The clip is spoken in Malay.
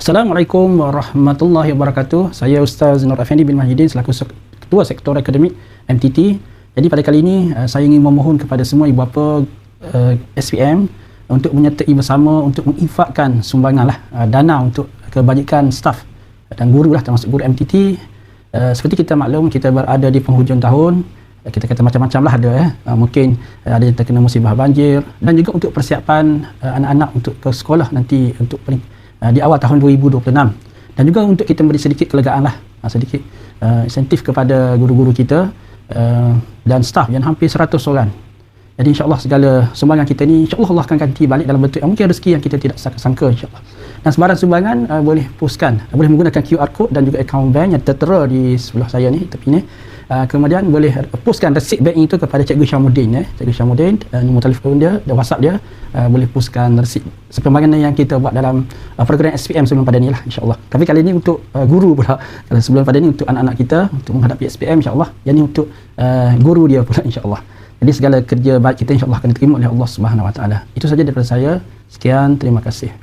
Assalamualaikum warahmatullahi wabarakatuh. Saya Ustaz Nur Afendi bin Mahidin selaku Ketua Sektor Akademik MTT. Jadi pada kali ini saya ingin memohon kepada semua ibu bapa SPM untuk menyertai bersama untuk menginfakkan sumbangan dana untuk kebajikan staf dan guru termasuk guru MTT. Seperti kita maklum, kita berada di penghujung tahun. Kita kata macam-macam ada mungkin ada yang terkena musibah banjir, dan juga untuk persiapan anak-anak untuk ke sekolah nanti untuk di awal tahun 2026, dan juga untuk kita beri sedikit kelegaan sedikit insentif kepada guru-guru kita dan staf yang hampir 100 orang. Jadi insya-Allah segala sumbangan kita ni insya-Allah Allah akan ganti balik dalam bentuk yang mungkin rezeki yang kita tidak sangka insya-Allah. Dan sebarang sumbangan boleh postkan, boleh menggunakan QR code dan juga akaun bank yang tertera di sebelah saya ni, tepi ni. Kemudian boleh postkan resit bank itu kepada Cikgu Syamuddin Cikgu Syamuddin, nombor telefon dia dan WhatsApp dia. Boleh postkan resit sumbangan yang kita buat dalam program SPM sebelum pada ni insya-Allah. Tapi kali ini untuk guru pula. Kalau sebelum pada ni untuk anak-anak kita untuk menghadapi SPM insya-Allah. Yang ni untuk guru dia pula insya-Allah. Jadi segala kerja baik kita insya-Allah akan diterima oleh Allah Subhanahu Wa Taala. Itu saja daripada saya. Sekian, terima kasih.